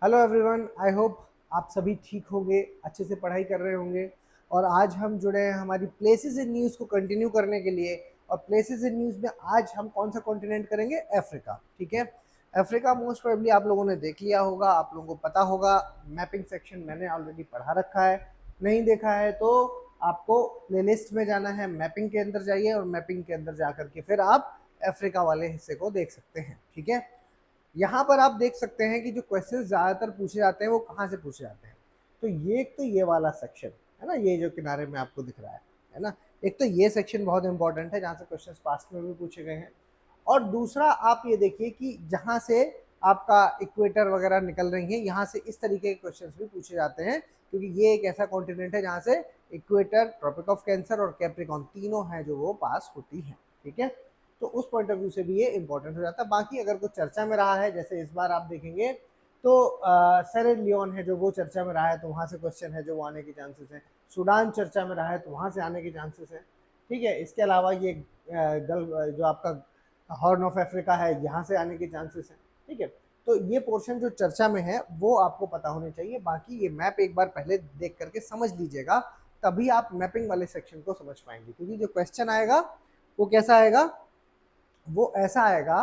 Hello everyone, I hope आप सभी ठीक होंगे, अच्छे से पढ़ाई कर रहे होंगे। और आज हम जुड़े हैं हमारी प्लेसेस इन न्यूज़ को कंटिन्यू करने के लिए। और प्लेसेस इन न्यूज़ में आज हम कौन सा कॉन्टिनेंट करेंगे? अफ्रीका। ठीक है। अफ्रीका मोस्ट प्रोबेबली आप लोगों ने देख लिया होगा, आप लोगों को पता होगा। मैपिंग सेक्शन मैंने ऑलरेडी पढ़ा रखा है। नहीं देखा है तो आपको प्लेलिस्ट में जाना है, मैपिंग के अंदर जाइए और मैपिंग के अंदर जा करके फिर आप अफ्रीका वाले हिस्से को देख सकते हैं। ठीक है। यहाँ पर आप देख सकते हैं कि जो क्वेश्चंस ज़्यादातर पूछे जाते हैं वो कहाँ से पूछे जाते हैं। तो ये वाला सेक्शन है ना, ये जो किनारे में आपको दिख रहा है ना। एक तो ये सेक्शन बहुत इंपॉर्टेंट है जहाँ से क्वेश्चंस पास्ट में भी पूछे गए हैं। और दूसरा आप ये देखिए कि जहाँ से आपका इक्वेटर वगैरह निकल रही है, यहाँ से इस तरीके के क्वेश्चंस भी पूछे जाते हैं, क्योंकि ये एक ऐसा कॉन्टिनेंट है जहाँ से इक्वेटर, ट्रॉपिक ऑफ कैंसर और कैप्रिकॉन तीनों हैं जो वो पास होती हैं। ठीक है। तो उस पॉइंट ऑफ व्यू से भी ये इंपॉर्टेंट हो जाता है। बाकी अगर कुछ चर्चा में रहा है, जैसे इस बार आप देखेंगे तो सेरे लियोन है जो वो चर्चा में रहा है, तो वहाँ से क्वेश्चन है जो वो आने के चांसेस हैं। सूडान चर्चा में रहा है तो वहाँ से आने के चांसेस हैं। ठीक है। इसके अलावा ये गल्फ जो आपका हॉर्न ऑफ अफ्रीका है, यहाँ से आने के चांसेस हैं। ठीक है। तो ये पोर्शन जो चर्चा में है वो आपको पता होने चाहिए। बाकी ये मैप एक बार पहले देख करके समझ लीजिएगा, तभी आप मैपिंग वाले सेक्शन को समझ पाएंगे। क्योंकि जो क्वेश्चन आएगा वो कैसा आएगा? वो ऐसा आएगा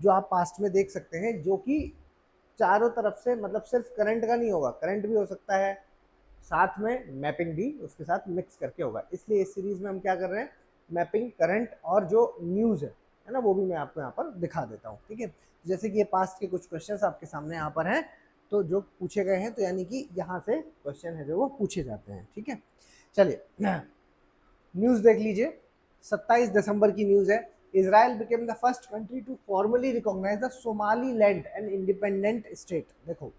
जो आप पास्ट में देख सकते हैं, जो कि चारों तरफ से, मतलब सिर्फ करंट का नहीं होगा, करंट भी हो सकता है, साथ में मैपिंग भी उसके साथ मिक्स करके होगा। इसलिए इस सीरीज में हम क्या कर रहे हैं, मैपिंग, करंट और जो न्यूज़ है ना, वो भी मैं आपको यहाँ पर दिखा देता हूँ। ठीक है। जैसे कि ये पास्ट के कुछ क्वेश्चंस आपके सामने यहाँ पर हैं, तो जो पूछे गए हैं, तो यानी कि यहाँ से क्वेश्चन है जो वो पूछे जाते हैं। ठीक है। चलिए न्यूज़ देख लीजिए। 27 दिसंबर की न्यूज़ है। Israel became the first country to formally recognise the Somaliland an independent state. देखो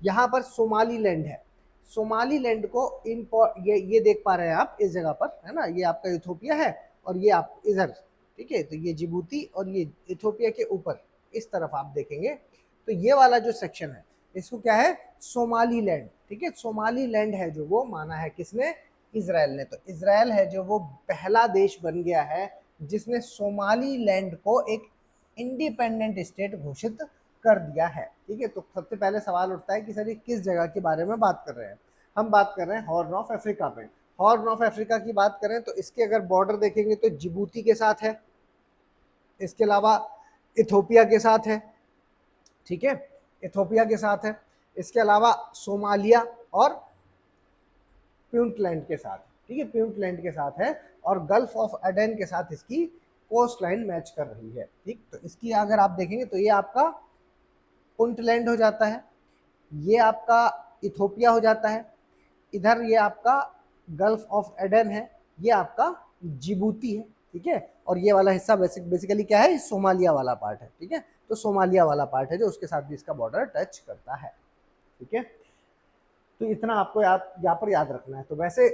यहाँ पर सोमाली लैंड है। सोमाली लैंड को ये देख पा रहे हैं आप इस जगह पर, है ना। ये आपका इथोपिया है और ये आप इधर, ठीक है। तो ये जिबूती और ये इथोपिया के ऊपर इस तरफ आप देखेंगे तो ये वाला जो सेक्शन है इसको क्या है, सोमाली लैंड। ठीक है। सोमाली लैंड है जो वो माना है किसने? इजराइल ने। तो इजराइल है जो वो पहला देश बन गया है जिसने सोमाली लैंड को एक इंडिपेंडेंट स्टेट घोषित कर दिया है। ठीक है। तो सबसे पहले सवाल उठता है कि सर ये किस जगह के बारे में बात कर रहे हैं? हम बात कर रहे हैं हॉर्न ऑफ अफ्रीका पे। हॉर्न ऑफ अफ्रीका की बात करें तो इसके अगर बॉर्डर देखेंगे तो जिबूती के साथ है, इसके अलावा इथोपिया के साथ है। ठीक है। इथोपिया के साथ है, इसके अलावा सोमालिया और प्यूंटलैंड के साथ। ठीक है। प्यूंटलैंड के साथ है और गल्फ ऑफ एडन के साथ इसकी कोस्ट लाइन मैच कर रही है। ठीक। तो इसकी अगर आप देखेंगे तो ये आपका पुंटलैंड हो जाता है, ये आपका इथोपिया हो जाता है, इधर ये आपका गल्फ ऑफ एडन है, ये आपका जिबूती है। ठीक है। और ये वाला हिस्सा बेसिकली क्या है, सोमालिया वाला पार्ट है। ठीक है। तो सोमालिया वाला पार्ट है जो उसके साथ भी इसका बॉर्डर टच करता है। ठीक है। तो इतना आपको यहाँ पर याद रखना है। तो वैसे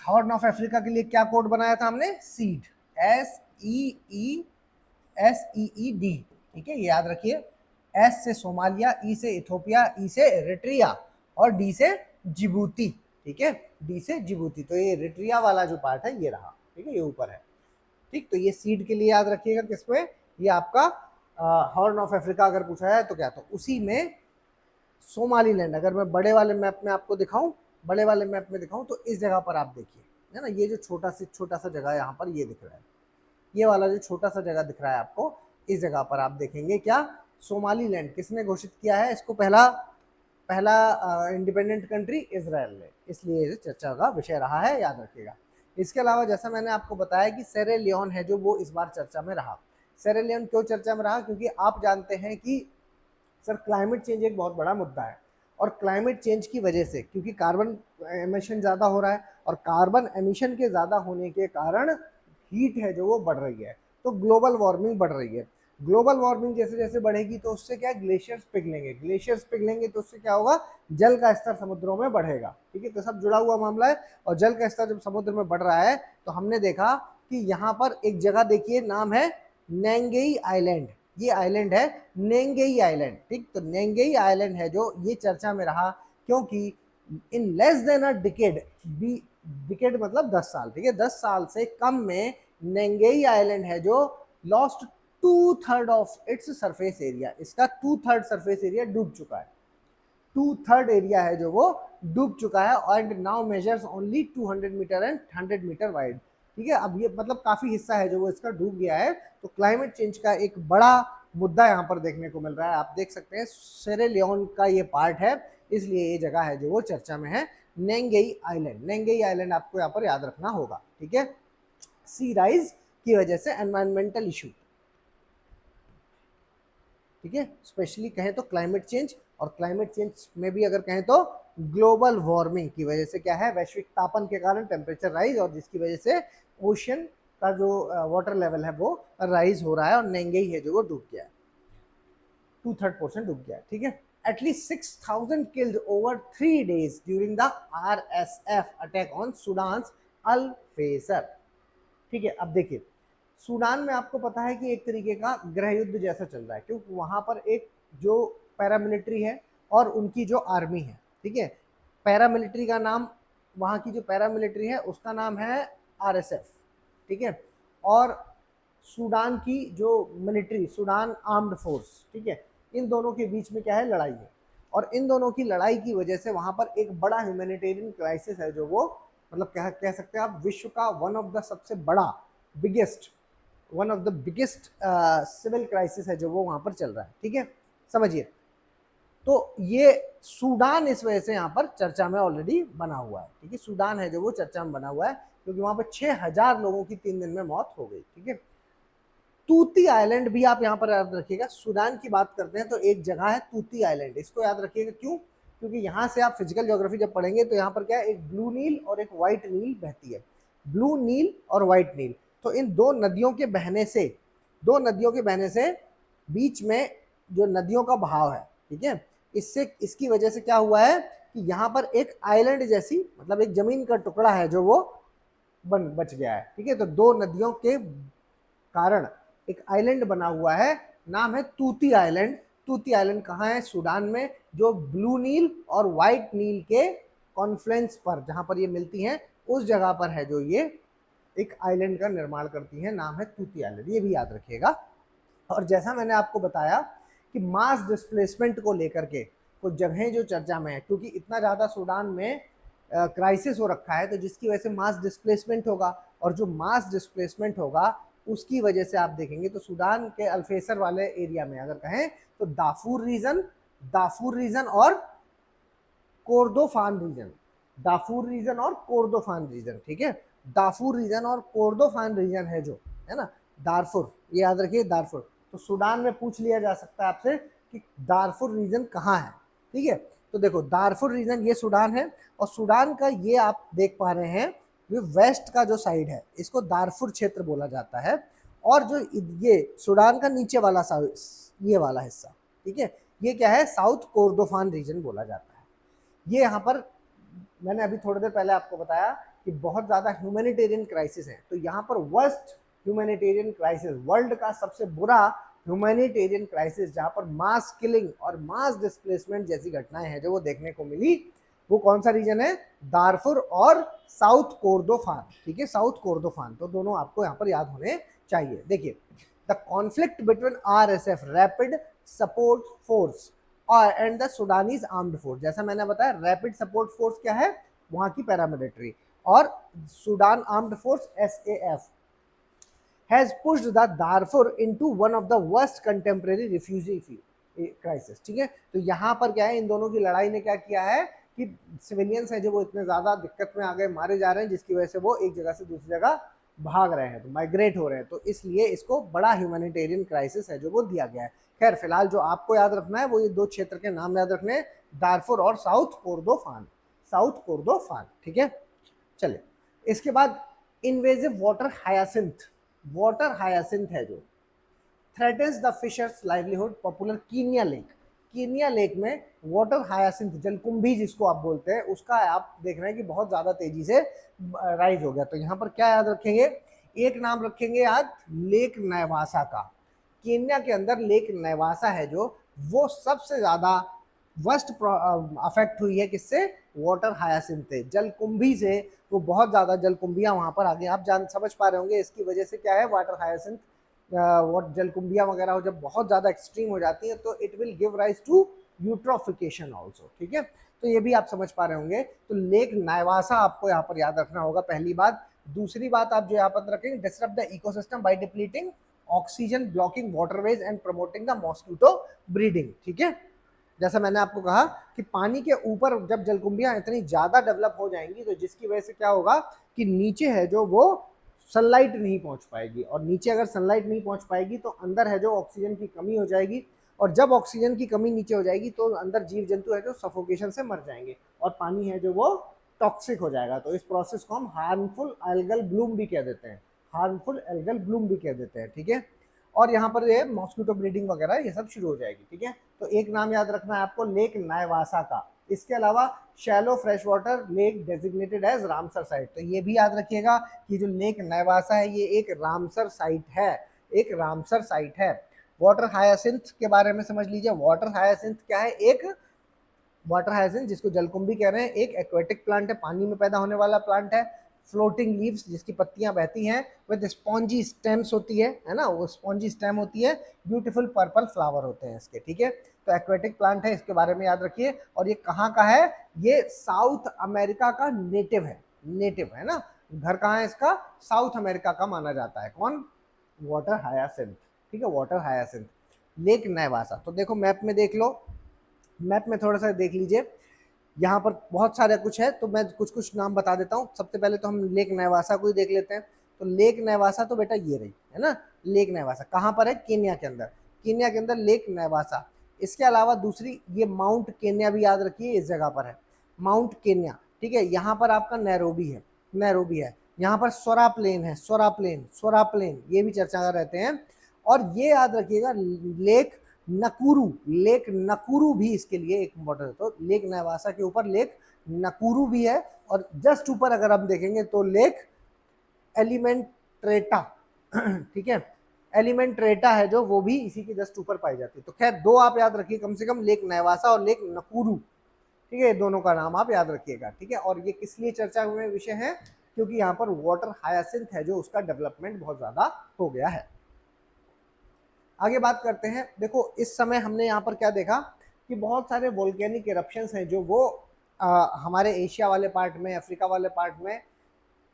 हॉर्न ऑफ अफ्रीका के लिए क्या कोड बनाया था हमने? Seed, SEED। ठीक है। ये याद रखिए। एस से सोमालिया, ई से इथोपिया, ई से एरिट्रिया और डी से जिबूती। ठीक है। डी से जिबूती। तो ये एरिट्रिया वाला जो पार्ट है ये रहा। ठीक है। ये ऊपर है। ठीक। तो ये सीड के लिए याद रखिएगा किसमें, ये आपका हॉर्न ऑफ अफ्रीका अगर पूछा है तो क्या, तो उसी में सोमालीलैंड। अगर मैं बड़े वाले मैप में आपको दिखाऊं, बड़े वाले मैप में दिखाऊं तो इस जगह पर आप देखिए, है ना। ये जो छोटा सा जगह यहाँ पर ये दिख रहा है, ये वाला जो छोटा सा जगह दिख रहा है आपको, इस जगह पर आप देखेंगे क्या, सोमालीलैंड किसने घोषित किया है इसको? पहला पहला इंडिपेंडेंट कंट्री इजराइल ने। इसलिए चर्चा का विषय रहा है, याद रखिएगा। इसके अलावा जैसा मैंने आपको बताया कि सेरे लियोन है जो वो इस बार चर्चा में रहा। सेरे लियोन क्यों चर्चा में रहा? क्योंकि आप जानते हैं कि सर क्लाइमेट चेंज एक बहुत बड़ा मुद्दा है। और क्लाइमेट चेंज की वजह से, क्योंकि कार्बन एमिशन ज़्यादा हो रहा है और कार्बन एमिशन के ज़्यादा होने के कारण हीट है जो वो बढ़ रही है, तो ग्लोबल वार्मिंग बढ़ रही है। ग्लोबल वार्मिंग जैसे जैसे बढ़ेगी तो उससे क्या, ग्लेशियर्स पिघलेंगे। ग्लेशियर्स पिघलेंगे तो उससे क्या होगा, जल का स्तर समुद्रों में बढ़ेगा। ठीक है। तो सब जुड़ा हुआ मामला है। और जल का स्तर जब समुद्र में बढ़ रहा है तो हमने देखा कि यहाँ पर एक जगह देखिए, नाम है नेंगेई आइलैंड। ये आइलैंड है नेंगेई आइलैंड। ठीक। तो नेंगेई आइलैंड है जो ये चर्चा में रहा, क्योंकि in less than a decade, decade मतलब 10 साल। ठीक है। 10 साल से कम में नेंगेई आइलैंड है जो lost 2/3 of its surface area, इसका 2/3 सरफेस एरिया डूब चुका है। 2/3 एरिया है जो वो डूब चुका है and now measures only 200 metre and 100 metre wide. ठीक है, अब ये मतलब काफी हिस्सा है जो वो इसका डूब गया है। तो क्लाइमेट चेंज का एक बड़ा मुद्दा यहाँ पर देखने को मिल रहा है। आप देख सकते हैं सेरेलियोन का ये पार्ट है, इसलिए ये जगह है जो वो चर्चा में है। नेंगेई आइलैंड, नेंगेई आइलैंड आपको यहाँ पर याद रखना होगा। ठीक है, सी राइज की वजह से एनवायरमेंटल इशू, ठीक है, स्पेशली कहें तो क्लाइमेट चेंज, और क्लाइमेट चेंज में भी अगर कहें तो ग्लोबल वार्मिंग की वजह से क्या है, वैश्विक तापन के कारण टेम्परेचर राइज, और जिसकी वजह से ओशन का जो वाटर लेवल है वो राइज हो रहा है, और नेंगेई है जो वो डूब गया है, 2/3 डूब गया है। ठीक है, at least 6,000 killed over 3 days during the RSF attack on Sudan al Fasher. ठीक है, अब देखिए सूडान में आपको पता है कि एक तरीके का गृह युद्ध जैसा चल रहा है, क्योंकि वहां पर एक जो पैरामिलिट्री है और उनकी जो आर्मी है। ठीक है, पैरामिलिट्री का नाम, वहां की जो पैरामिलिट्री है उसका नाम है आरएसएफ। ठीक है, और सूडान की जो मिलिट्री, सूडान आर्म्ड फोर्स, ठीक है, इन दोनों के बीच में क्या है, लड़ाई है। और इन दोनों की लड़ाई की वजह से वहां पर एक बड़ा ह्यूमैनिटेरियन क्राइसिस है जो वो मतलब कह सकते हैं आप विश्व का वन ऑफ द सबसे बड़ा biggest, one of the biggest civil crisis है जो वो वहां पर चल रहा है। ठीक है, समझिए। तो ये सूडान इस वजह से यहाँ पर चर्चा में ऑलरेडी बना हुआ है। ठीक है, सूडान है जो वो चर्चा में बना हुआ है क्योंकि वहां पर 6,000 लोगों की 3 दिन में मौत हो गई। ठीक है, तूती आइलैंड भी आप यहाँ पर याद रखिएगा। सूडान की बात करते हैं तो एक जगह है तूती आइलैंड, इसको याद रखिएगा। क्यों? क्योंकि यहाँ से आप फिजिकल ज्योग्राफी जब पढ़ेंगे तो यहाँ पर क्या है, एक ब्लू नील और एक व्हाइट नील बहती है, ब्लू नील और व्हाइट नील। तो इन दो नदियों के बहने से, दो नदियों के बहने से बीच में जो नदियों का बहाव है, ठीक है, इससे इसकी वजह से क्या हुआ है कि यहाँ पर एक आइलैंड जैसी मतलब एक जमीन का टुकड़ा है जो वो बच गया है। ठीक है, तो दो नदियों के कारण एक आइलैंड बना हुआ है, नाम है तूती आइलैंड। तूती आइलैंड कहाँ है? सूडान में, जो ब्लू नील और व्हाइट नील के कॉन्फ्लुएंस पर, जहां पर ये मिलती हैं उस जगह पर है जो ये एक आइलैंड का निर्माण करती है, नाम है तूती आइलैंड, ये भी याद रखिएगा। और जैसा मैंने आपको बताया कि मास डिस्प्लेसमेंट को लेकर के कुछ जगहें जो चर्चा में है, क्योंकि इतना ज़्यादा सूडान में क्राइसिस हो रखा है, तो जिसकी वजह से मास डिस्प्लेसमेंट होगा, और जो मास डिस्प्लेसमेंट होगा उसकी वजह से आप देखेंगे तो सूडान के अल्फेसर वाले एरिया में अगर कहें तो दाफूर रीजन और कोर्दोफान रीजन, दाफूर रीजन और कोर्दोफान रीजन। ठीक है, दाफूर रीजन और कोर्दोफान रीजन है जो है ना, दारफुर, ये याद रखिए दारफुर। तो सूडान में पूछ लिया जा सकता है आपसे कि दारफुर रीजन कहाँ है। ठीक है, तो देखो दारफुर रीजन ये सूडान है, और सूडान का ये आप देख पा रहे हैं ये वेस्ट का जो साइड है इसको दारफुर क्षेत्र बोला जाता है, और जो ये सूडान का नीचे वाला ये वाला हिस्सा, ठीक है, ये क्या है, साउथ कोर्दोफान रीजन बोला जाता है। ये यहाँ पर मैंने अभी थोड़ी देर पहले आपको बताया कि बहुत ज़्यादा ह्यूमैनिटेरियन क्राइसिस है, तो यहाँ पर वर्स्ट ह्यूमैनिटेरियन क्राइसिस, वर्ल्ड का सबसे बुरा ह्यूमैनिटेरियन क्राइसिस, जहाँ पर मास किलिंग और मास डिस्प्लेसमेंट जैसी घटनाएं हैं जो वो देखने को मिली, वो कौन सा रीजन है? दारफुर और साउथ कोर्दोफान। ठीक है, साउथ कोर्दोफान, तो दोनों आपको यहाँ पर याद होने चाहिए। देखिए, the conflict between RSF rapid support force और and the Sudanese armed force, जैसा मैंने बताया रैपिड सपोर्ट फोर्स क्या है, वहां की पैरामिलिट्री, और Sudan armed force SAF has pushed the Darfur into one of the worst contemporary refugee crisis। ठीक है, तो यहाँ पर क्या है, इन दोनों की लड़ाई ने क्या किया है कि सिविलियंस हैं जो वो इतने ज़्यादा दिक्कत में आ गए, मारे जा रहे हैं, जिसकी वजह से वो एक जगह से दूसरी जगह भाग रहे हैं, तो माइग्रेट हो रहे हैं, तो इसलिए इसको बड़ा ह्यूमैनिटेरियन क्राइसिस है जो वो दिया गया है। खैर फिलहाल जो आपको याद रखना है वो ये दो क्षेत्र के नाम याद रखने, दारफुर और साउथ कोर्दोफान, साउथ कोर्दोफान। ठीक है, चलिए इसके बाद invasive water hyacinth, water hyacinth है जो threatens the fishers livelihood popular Kenya lake, Kenya lake में वाटर हायासिंथ जलकुंभी जिसको आप बोलते हैं, उसका आप देख रहे हैं कि बहुत ज़्यादा तेजी से राइज हो गया। तो यहाँ पर क्या याद रखेंगे, एक नाम रखेंगे आज लेक नैवासा का। कीनिया के अंदर लेक नैवासा है जो वो सबसे ज़्यादा वर्स्ट अफेक्ट हुई है, किससे? वाटर हायासिंथ से, जलकुंभी से। वो बहुत ज़्यादा जलकुंभियाँ वहाँ पर आगे आप समझ पा रहे होंगे इसकी वजह से क्या है, वाटर हायासिंथ जलकुंभियाँ वगैरह हो जब बहुत ज़्यादा एक्सट्रीम हो जाती हैं तो it will give rise to eutrophication also, ठीक है। तो ये भी आप समझ पा रहे होंगे। तो लेक नायवासा आपको यहाँ पर याद रखना होगा, पहली बात। दूसरी बात आप जो यहाँ पर रखेंगे, disrupt the ecosystem by depleting oxygen, blocking waterways and promoting the mosquito breeding, ठीक है। जैसा मैंने आपको कहा कि पानी के ऊपर जब जलकुंभियां इतनी ज्यादा डेवलप हो जाएंगी तो जिसकी वजह से क्या होगा कि नीचे है जो वो सनलाइट नहीं पहुंच पाएगी, और नीचे अगर सनलाइट नहीं पहुंच पाएगी तो अंदर है जो ऑक्सीजन की कमी हो जाएगी, और जब ऑक्सीजन की कमी नीचे हो जाएगी तो अंदर जीव जंतु है जो सफोकेशन से मर जाएंगे, और पानी है जो वो टॉक्सिक हो जाएगा। तो इस प्रोसेस को हम हार्मफुल एल्गल ब्लूम भी कह देते हैं, हार्मफुल एल्गल ब्लूम भी कह देते हैं, ठीक है। और यहाँ पर ये मॉस्किटो ब्रीडिंग वगैरह ये सब शुरू हो जाएगी, ठीक है। तो एक नाम याद रखना है आपको, लेक नायवासा का। इसके अलावा shallow fresh water lake designated as Ramsar site, तो ये भी याद रखिएगा कि जो लेक नायवासा है ये एक रामसर साइट है, एक रामसर साइट है। वाटर हायासिंथ के बारे में समझ लीजिए। वाटर हायासिंथ क्या है? एक वाटर हायासिंथ जिसको जलकुंभी कह रहे हैं, एक एक्वेटिक प्लांट है, पानी में पैदा होने वाला प्लांट है। फ्लोटिंग लीव्स जिसकी पत्तियां बहती हैं, विद स्पॉन्जी स्टेम्स होती है ना, वो स्पॉन्जी स्टेम होती है। ब्यूटीफुल पर्पल फ्लावर होते हैं इसके, ठीक है। तो एक्वेटिक प्लांट है, इसके बारे में याद रखिए। और ये कहाँ का है? ये साउथ अमेरिका का नेटिव है, नेटिव है ना। घर कहाँ है इसका? साउथ अमेरिका का माना जाता है। कौन? वाटर हायासिंथ, ठीक है, वाटर हायासिंथ, लेक नायवासा। तो देखो मैप में देख लो, मैप में थोड़ा सा देख लीजिए, यहाँ पर बहुत सारे कुछ है, तो मैं कुछ कुछ नाम बता देता हूँ। सबसे पहले तो हम लेक नायवासा को ही देख लेते हैं। तो लेक नायवासा तो बेटा ये रही है ना, लेक नायवासा कहाँ पर है? केन्या के अंदर, केन्या के अंदर लेक नायवासा। इसके अलावा दूसरी ये माउंट केन्या भी याद रखिए, इस जगह पर है माउंट केन्या, ठीक है। यहाँ पर आपका नैरोबी है, नैरोबी है। यहाँ पर सोरा प्लेन है, सोरा प्लेन, सोरा प्लेन, ये भी चर्चा रहते हैं। और ये याद रखिएगा लेक नकुरू, लेक नकुरू भी इसके लिए एक इम्पोर्टेंट है। तो लेक नायवासा के ऊपर लेक नकुरू भी है, और जस्ट ऊपर अगर हम देखेंगे तो लेक एलिमेंट्रेटा, ठीक है, एलिमेंट्रेटा है जो, वो भी इसी के जस्ट ऊपर पाई जाती है। तो खैर दो आप याद रखिए कम से कम, लेक नायवासा और लेक नकुरू, ठीक है, दोनों का नाम आप याद रखिएगा, ठीक है। और ये किस लिए चर्चा में विषय है? क्योंकि यहाँ पर वाटर हायासिंथ है जो, उसका डेवलपमेंट बहुत ज्यादा हो गया है। आगे बात करते हैं। देखो इस समय हमने यहाँ पर क्या देखा कि बहुत सारे वोल्केनिक इरप्शंस हैं जो वो हमारे एशिया वाले पार्ट में, अफ्रीका वाले पार्ट में,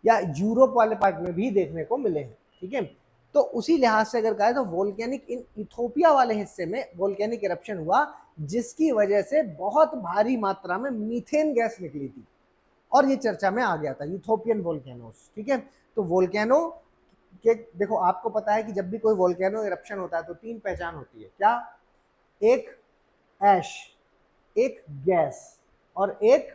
या यूरोप वाले पार्ट में भी देखने को मिले हैं, ठीक है। तो उसी लिहाज से अगर कहें तो वोल्केनिक इन इथोपिया वाले हिस्से में वोल्केनिक इरप्शन हुआ, जिसकी वजह से बहुत भारी मात्रा में मीथेन गैस निकली थी, और ये चर्चा में आ गया था, यूथोपियन वोल्केनोस, ठीक है। तो वोल्केनो के देखो आपको पता है कि जब भी कोई वोल्केनो इरप्शन होता है तो तीन पहचान होती है, क्या? एक ऐश, एक गैस, और एक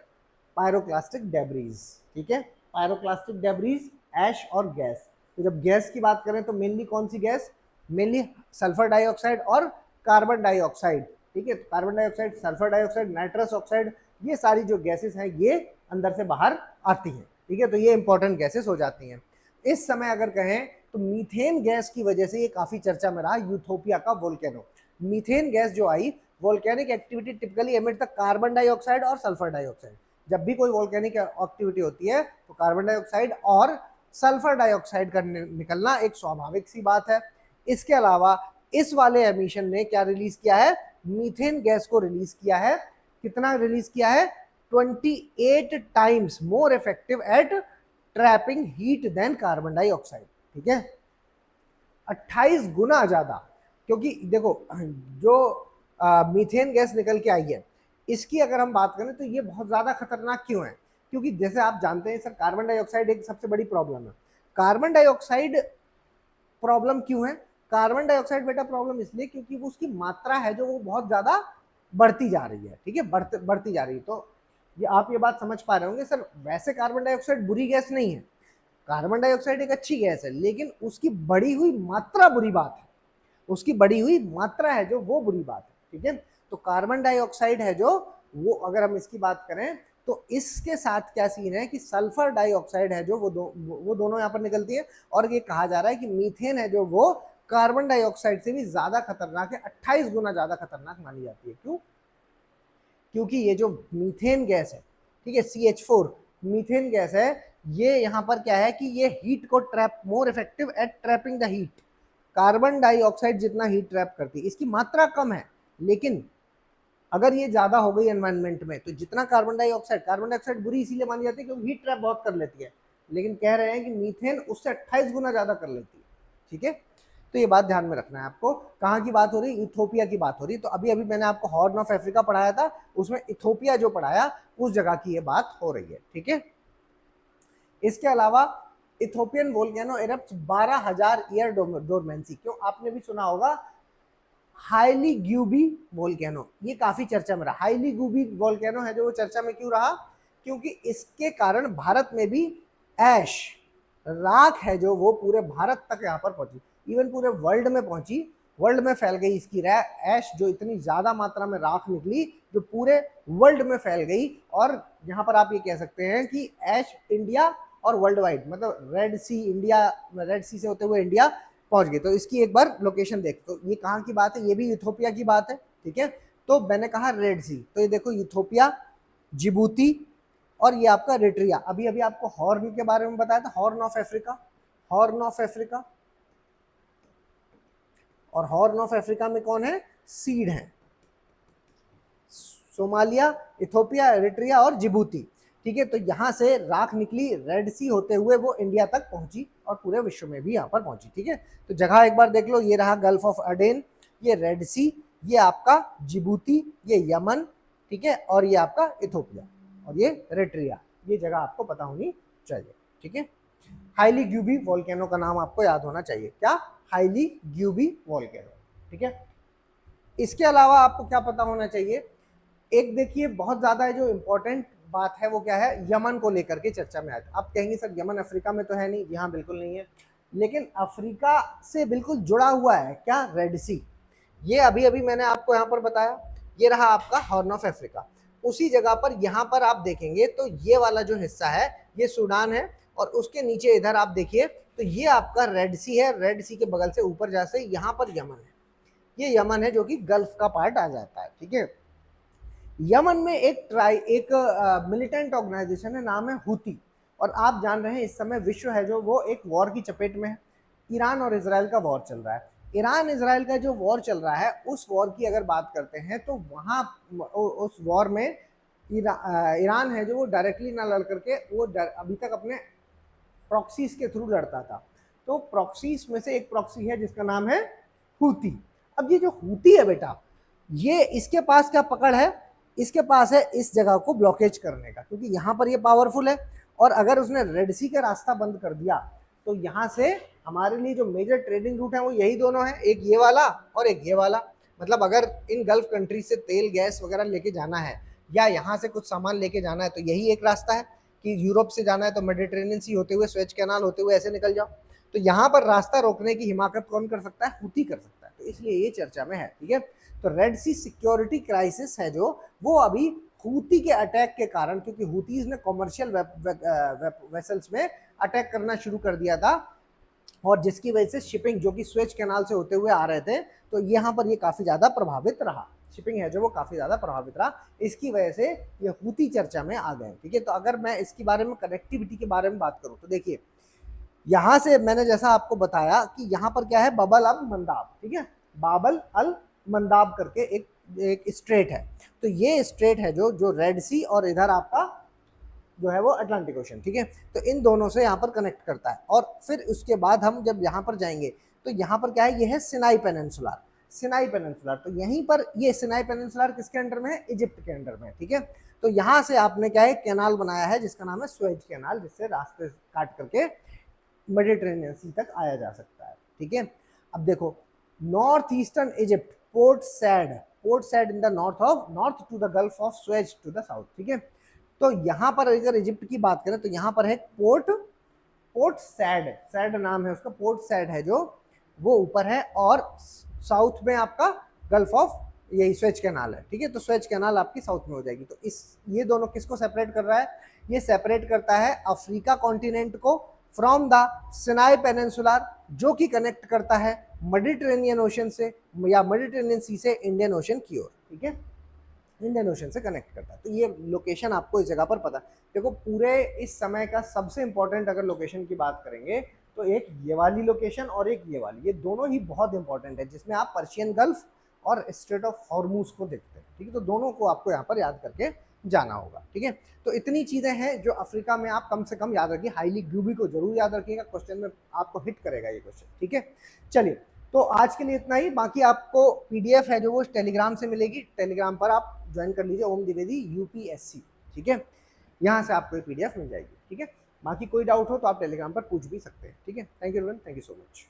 पायरोक्लास्टिक डेब्रीज, ठीक है। पायरोक्लास्टिक डेब्रीज, ऐश और गैस। तो जब गैस की बात करें तो मेनली कौन सी गैस? मेनली सल्फर डाइऑक्साइड और कार्बन डाइऑक्साइड, ठीक है। तो carbon dioxide, sulphur dioxide, nitrous oxide, ये सारी जो गैसेस हैं ये अंदर से बाहर आती हैं, ठीक है। तो ये इंपॉर्टेंट गैसेस हो जाती हैं। इस समय अगर कहें तो मीथेन गैस की वजह से ये काफी चर्चा में रहा, यूथोपिया का वोल्केनो। मीथेन गैस जो आई, volcanic activity typically emit the carbon dioxide और सल्फर डाइऑक्साइड। जब भी कोई वोल्केनिक एक्टिविटी होती है तो कार्बन डाइऑक्साइड और सल्फर डाइऑक्साइड का निकलना एक स्वाभाविक सी बात है। इसके अलावा इस वाले एमिशन ने क्या रिलीज किया है? मीथेन गैस को रिलीज किया है। कितना रिलीज किया है? 28 times more effective at trapping heat than carbon dioxide, ठीक है, 28 गुना ज्यादा। क्योंकि देखो जो मीथेन गैस निकल के आई है, इसकी अगर हम बात करें तो ये बहुत ज्यादा खतरनाक क्यों है? क्योंकि जैसे आप जानते हैं सर, कार्बन डाइऑक्साइड एक सबसे बड़ी प्रॉब्लम है। कार्बन डाइऑक्साइड प्रॉब्लम क्यों है? कार्बन डाइऑक्साइड बेटा प्रॉब्लम इसलिए क्योंकि वो उसकी मात्रा है जो वो बहुत ज्यादा बढ़ती जा रही है, ठीक है, बढ़ती जा रही है। तो ये आप ये बात समझ पा रहे होंगे सर, वैसे कार्बन डाइऑक्साइड बुरी गैस नहीं है, कार्बन डाइऑक्साइड एक अच्छी गैस है, लेकिन उसकी बढ़ी हुई मात्रा बुरी बात है, उसकी बढ़ी हुई मात्रा है जो वो बुरी बात है, ठीक है। तो कार्बन डाइऑक्साइड है जो वो, अगर हम इसकी बात करें तो इसके साथ क्या सीन है कि सल्फर डाइऑक्साइड है जो वो दोनों यहाँ पर निकलती है। और ये कहा जा रहा है कि मीथेन है जो वो कार्बन डाइऑक्साइड से भी ज्यादा खतरनाक है, 28 गुना ज्यादा खतरनाक मानी जाती है। क्यों? क्योंकि ये जो मीथेन गैस है, ठीक है, CH4 मीथेन गैस है, ये यहाँ पर क्या है कि ये हीट को trap, more effective at trapping the heat. Carbon dioxide जितना हीट ट्रैप करती है, इसकी मात्रा कम है, लेकिन अगर ये ज्यादा हो गई एनवायरनमेंट में तो जितना कार्बन डाइऑक्साइड बुरी इसीलिए मानी जाती है क्योंकि हीट ट्रैप बहुत कर लेती है, लेकिन कह रहे हैं कि मीथेन उससे 28 गुना ज्यादा कर लेती है। ठीक है, तो ये बात ध्यान में रखना है आपको। कहाँ की बात हो रही, इथोपिया की बात हो रही। तो अभी अभी मैंने आपको हॉर्न ऑफ अफ्रीका पढ़ाया था, उसमें इथोपिया जो पढ़ाया उस जगह की ये बात हो रही है। ठीक है, इसके अलावा Ethiopian volcano erupt 12,000 year dormancy. क्यों, आपने भी सुना होगा हाईली ग्यूबी वोल्केनो, ये काफी चर्चा में रहा। हाईली ग्यूबी वोल्केनो है जो वो चर्चा में क्यों रहा, क्योंकि इसके कारण भारत में भी ऐश, राख है जो वो पूरे भारत तक यहाँ पर पहुंची, इवन पूरे वर्ल्ड में पहुंची, वर्ल्ड में फैल गई इसकी ऐश, जो इतनी ज्यादा मात्रा में राख निकली जो पूरे वर्ल्ड में फैल गई। और यहाँ पर आप ये कह सकते हैं कि ऐश इंडिया और वर्ल्ड वाइड, मतलब रेड सी इंडिया, रेड सी से होते हुए इंडिया पहुंच गए। तो इसकी एक बार लोकेशन देख, तो ये कहाँ की बात है, ये भी इथोपिया की बात है। ठीक है, तो मैंने कहा रेड सी, तो ये देखो इथोपिया, जिबूती और ये आपका रिट्रिया। अभी अभी आपको हॉर्न के बारे में बताया था, horn of Africa, horn of Africa, और हॉर्न ऑफ अफ्रीका में कौन है, सीड है, सोमालिया, इथोपिया, एरिट्रिया और जिबूती। ठीक है, तो यहां से राख निकली, रेड सी होते हुए वो इंडिया तक पहुंची और पूरे विश्व में भी यहाँ पर पहुंची। ठीक है, तो जगह एक बार देख लो, ये रहा गल्फ ऑफ अडेन, ये रेड सी, ये आपका जिबूती, ये यमन, ठीक है, और ये आपका इथोपिया और ये एरिट्रिया, ये जगह आपको पता होनी चाहिए। ठीक है, हाईली ग्यूबी वोल्केनो का नाम आपको याद होना चाहिए, क्या, हाईली ग्यूबी वोल्केनो। ठीक है, इसके अलावा आपको क्या पता होना चाहिए, एक देखिए बहुत ज्यादा है जो इंपॉर्टेंट बात है वो क्या है, यमन को लेकर के चर्चा में आया था। आप कहेंगे सर यमन अफ्रीका में तो है नहीं, जी हाँ बिल्कुल नहीं है, लेकिन अफ्रीका से बिल्कुल जुड़ा हुआ है, क्या, रेड सी। ये अभी अभी मैंने आपको यहाँ पर बताया, ये रहा आपका हॉर्न ऑफ अफ्रीका। उसी जगह पर यहाँ पर आप देखेंगे तो ये वाला जो हिस्सा है ये सूडान है, और उसके नीचे इधर आप देखिए तो ये आपका रेड सी है, रेड सी के बगल से ऊपर जैसे यहाँ पर यमन है, ये यमन है जो कि गल्फ का पार्ट आ जाता है। ठीक है, यमन में एक मिलिटेंट ऑर्गेनाइजेशन है, नाम है हूती, और आप जान रहे हैं इस समय विश्व है जो वो एक वॉर की चपेट में है, ईरान और इसराइल का वॉर चल रहा है। ईरान इसराइल का जो वॉर चल रहा है उस वॉर की अगर बात करते हैं तो वहां उस वॉर में ईरान है जो वो डायरेक्टली ना लड़ करके वो अभी तक अपने प्रॉक्सीज के थ्रू लड़ता था। तो प्रॉक्सीज में से एक प्रॉक्सी है जिसका नाम है हूती। अब ये जो हूती है बेटा, ये इसके पास क्या पकड़ है, इसके पास है इस जगह को ब्लॉकेज करने का, क्योंकि यहाँ पर ये पावरफुल है, और अगर उसने रेड सी का रास्ता बंद कर दिया तो यहाँ से हमारे लिए जो मेजर ट्रेडिंग रूट है वो यही दोनों है, एक ये वाला और एक ये वाला। मतलब अगर इन गल्फ कंट्री से तेल गैस वगैरह लेके जाना है या यहाँ से कुछ सामान लेके जाना है तो यही एक रास्ता है, कि यूरोप से जाना है तो मेडिटेरेनियन सी होते हुए, स्वेज कैनाल होते हुए ऐसे निकल जाओ। तो यहाँ पर रास्ता रोकने की हिमाकत कौन कर सकता है, हूती कर सकता है, तो इसलिए ये चर्चा में है। ठीक है, तो रेड सी सिक्योरिटी क्राइसिस है जो वो अभी हूती के अटैक के कारण, क्योंकि हूतीज ने कॉमर्शियल वेसल्स में अटैक करना शुरू कर दिया था, और जिसकी वजह से शिपिंग जो कि स्वेज कैनाल से होते हुए आ रहे थे, तो यहाँ पर ये काफी ज्यादा प्रभावित रहा, शिपिंग है जो वो काफी ज्यादा प्रभावित रहा, इसकी वजह से ये हूती चर्चा में आ गए। ठीक है, तो अगर मैं इसके बारे में कनेक्टिविटी के बारे में बात करूं तो देखिए, यहां से मैंने जैसा आपको बताया कि यहाँ पर क्या है, बबल अल मंदाब, ठीक है, बाबल अल मंदाब करके एक स्ट्रेट है। तो ये स्ट्रेट है जो रेड सी और इधर आपका जो है वो अटलांटिक ओशन। ठीक है, तो इन दोनों से यहाँ पर कनेक्ट करता है, और फिर उसके बाद हम जब यहाँ पर जाएंगे तो यहाँ पर क्या है, ये है सिनाई पेनिनसुलर, सिनाई पेनिनसुलर। तो यहीं पर ये सिनाई पेनिनसुलर किसके अंडर में है, इजिप्ट के अंडर में। ठीक है, तो यहाँ से आपने क्या है, कैनाल बनाया है जिसका नाम है स्वेज कैनाल, जिससे रास्ते काट करके मेडिटेरेनियन सी तक आया जा सकता है। ठीक है, अब देखो north eastern Egypt, port Said in the north to the gulf of Suez to the south. ठीक है, तो यहाँ पर अगर इजिप्ट की बात करें तो यहाँ पर है पोर्ट सैड नाम है उसका, पोर्ट सैड है जो वो ऊपर है, और साउथ में आपका गल्फ ऑफ यही स्वेज कैनाल है। ठीक है, तो स्वेज कैनाल आपकी साउथ में हो जाएगी। तो इस ये दोनों किसको सेपरेट कर रहा है, ये सेपरेट करता है अफ्रीका कॉन्टिनेंट को फ्रॉम द सिनाई पेनिनसुलर, जो कि कनेक्ट करता है मेडिटेरेनियन ओशन से या मेडिटेरेनियन सी से इंडियन ओशन की ओर। ठीक है, इंडियन ओशन से कनेक्ट करता है। तो ये लोकेशन आपको इस जगह पर पता, देखो पूरे इस समय का सबसे इंपॉर्टेंट अगर लोकेशन की बात करेंगे तो एक ये वाली लोकेशन और एक ये वाली, ये दोनों ही बहुत इंपॉर्टेंट है, जिसमें आप पर्शियन गल्फ और स्ट्रेट ऑफ हॉर्मूज को देखते हैं, ठीक है। तो दोनों को आपको यहाँ पर याद करके जाना होगा, ठीक है। तो इतनी चीजें हैं जो अफ्रीका में आप कम से कम याद रखिए। हाईली ग्यूबी को जरूर याद रखिएगा, क्वेश्चन में आपको हिट करेगा ये क्वेश्चन, ठीक है। चलिए, तो आज के लिए इतना ही। बाकी आपको पीडीएफ है जो वो टेलीग्राम से मिलेगी, टेलीग्राम पर आप ज्वाइन कर लीजिए, ओम द्विवेदी यूपीएससी, ठीक है। यहाँ से आपको पीडीएफ मिल जाएगी, ठीक है। बाकी कोई डाउट हो तो आप टेलीग्राम पर पूछ भी सकते हैं, ठीक है। Thank you everyone, thank you so much.